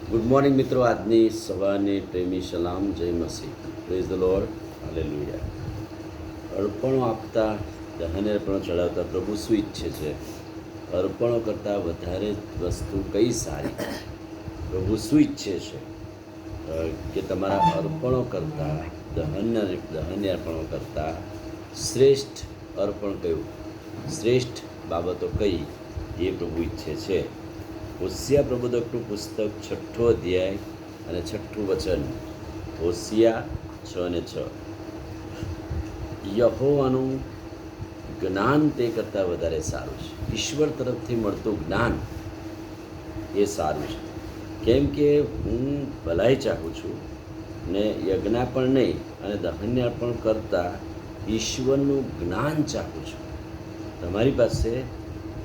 Good morning મિત્રો. આજની સવારની પ્રેમી સલામ, જય મસીહ, પ્રેઝ ધ લોર્ડ, હાલેલુયા. અર્પણો આપતા, દહન અર્પણો ચડાવતા પ્રભુ શું ઈચ્છે છે? અર્પણો કરતાં વધારે વસ્તુ કઈ સારી? પ્રભુ શું ઈચ્છે છે? કે તમારા અર્પણો કરતાં, દહન અર્પણો કરતાં શ્રેષ્ઠ અર્પણ કયું, શ્રેષ્ઠ બાબતો કઈ, એ પ્રભુ ઈચ્છે છે. હોશિયા પ્રબોધકનું પુસ્તક 6 અધ્યાય અને 6 વચન. હોશિયા 6:6. યહોવાનું જ્ઞાન તે કરતાં વધારે સારું છે. ઈશ્વર તરફથી મળતું જ્ઞાન એ સારું છે. કેમ કે હું ભલાઈ ચાહું છું ને યજ્ઞ પણ નહીં અને દહન્ય પણ કરતાં ઈશ્વરનું જ્ઞાન ચાહું છું. તમારી પાસે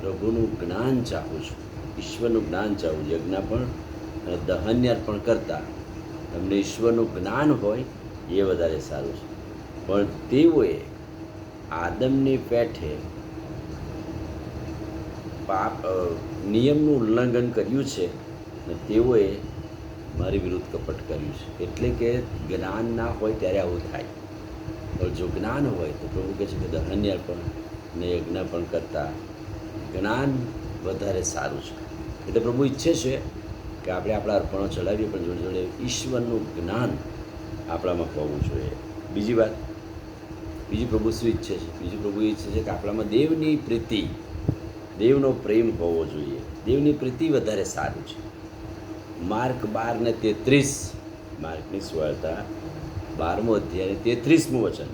પ્રભુનું જ્ઞાન ચાહું છું, ઈશ્વરનું જ્ઞાન ચાહું. યજ્ઞ પણ અને દહન્ય પણ કરતાં તમને ઈશ્વરનું જ્ઞાન હોય એ વધારે સારું છે. પણ તેઓએ આદમની પેઠે નિયમનું ઉલ્લંઘન કર્યું છે અને તેઓએ મારી વિરુદ્ધ કપટ કર્યું છે. એટલે કે જ્ઞાન ના હોય ત્યારે આવું થાય. પણ જો જ્ઞાન હોય તો પ્રભુ કહે છે કે દહન્ય પણ ને યજ્ઞ પણ કરતાં જ્ઞાન વધારે સારું છે. એટલે પ્રભુ ઈચ્છે છે કે આપણે આપણા અર્પણો ચલાવીએ, પણ જોડે જોડે ઈશ્વરનું જ્ઞાન આપણામાં હોવું જોઈએ. બીજી પ્રભુ શું ઈચ્છે છે? બીજું પ્રભુ ઈચ્છે છે કે આપણામાં દેવની પ્રીતિ, દેવનો પ્રેમ હોવો જોઈએ. દેવની પ્રીતિ વધારે સારું છે. માર્ક 12:33, માર્કની સુવાર્તા 12મો અધ્યાય 33મું વચન.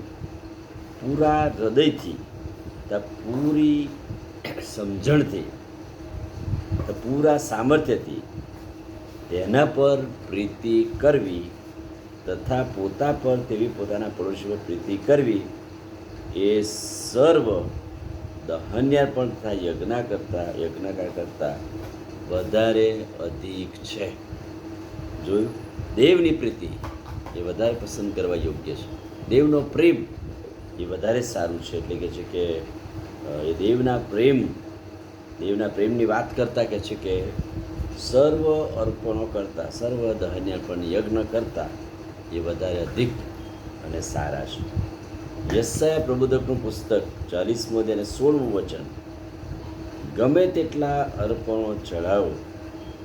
પૂરા હૃદયથી, પૂરી સમજણથી, પૂરા સામર્થ્યથી તેના પર પ્રીતિ કરવી તથા પોતા પર તેવી પોતાના પડોશી પર પ્રીતિ કરવી એ સર્વ દહન્યાર્પણ તથા યજ્ઞ કરતાં વધારે અધિક છે. જોયું? દેવની પ્રીતિ એ વધારે પસંદ કરવા યોગ્ય છે. દેવનો પ્રેમ એ વધારે સારું છે. એટલે કે છે કે એ દેવના પ્રેમની વાત કરતાં કહે છે કે સર્વ અર્પણો કરતાં, સર્વ દહન્યાર્પણ યજ્ઞ કરતાં એ વધારે અધિક અને સારા છે. યશાયા પ્રબોધકનું પુસ્તક 40મો અધ્યાય અને 16મું વચન. ગમે તેટલા અર્પણો ચડાવો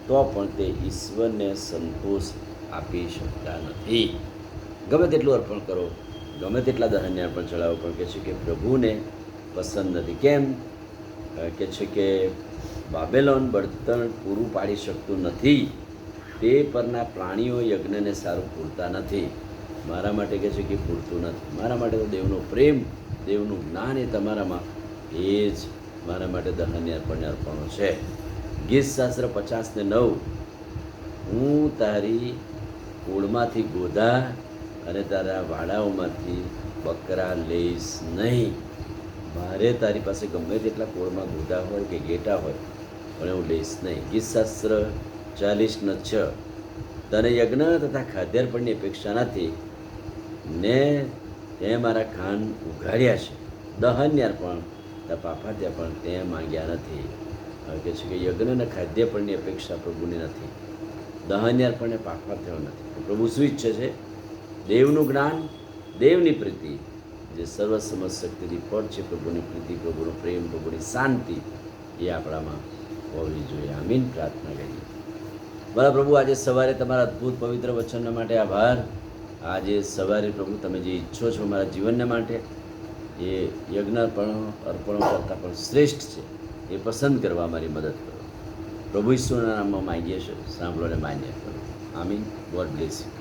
તો પણ તે ઈશ્વરને સંતોષ આપી શકતા નથી. ગમે તેટલું અર્પણ કરો, ગમે તેટલા દહન્ય અર્પણ ચડાવો, પણ કહે છે કે પ્રભુને પસંદ નથી. કેમ? કે છે કે બાબેલોન બળતણ પૂરું પાડી શકતું નથી, તે પરના પ્રાણીઓ યજ્ઞને સારું પૂરતા નથી. મારા માટે કહે છે કે પૂરતું નથી. મારા માટે તો દેવનો પ્રેમ, દેવનું જ્ઞાન એ તમારામાં, એ જ મારા માટે દહન્ય અર્પણો છે. ગીતશાસ્ત્ર 50:9. હું તારી કુળમાંથી ગોધા અને તારા વાડાઓમાંથી બકરા લઈશ નહીં. મારે તારી પાસે ગમે તેટલા કોળમાં ગોધા હોય કે ઘેટા હોય, પણ હું લઈશ નહીં. ગીતશાસ્ત્ર 40:6. તને યજ્ઞ તથા ખાદ્યાર્પણની અપેક્ષા નથી ને તે મારા ખાન ઉઘાડ્યા છે. દહન્યાર્પણ તથા પાપાત્યાર્પણ તે માંગ્યા નથી. કહે છે કે યજ્ઞ અને ખાદ્યાર્પણની અપેક્ષા પ્રભુને નથી, દહન્યાર્પણ ને પાપાત્યાર્પણ નથી. પ્રભુ શું ઈચ્છે છે? દેવનું જ્ઞાન, દેવની પ્રીતિ, જે સર્વ સમજ શક્તિથી પર છે. પ્રભુની પ્રીતિ, પ્રભુનો પ્રેમ, પ્રભુની શાંતિ એ આપણામાં હોવી જોઈએ. આમીન. પ્રાર્થના કરીએ. મારા પ્રભુ, આજે સવારે તમારા અદ્ભુત પવિત્ર વચનના માટે આભાર. આજે સવારે પ્રભુ તમે જે ઈચ્છો છો મારા જીવનને માટે, એ યજ્ઞ અર્પણો કરતાં પણ શ્રેષ્ઠ છે. એ પસંદ કરવા મારી મદદ કરો. પ્રભુ ઈશ્વરના નામમાં માંગીએ છીએ, સાંભળો અને માન્ય કરો. આમીન. God bless you.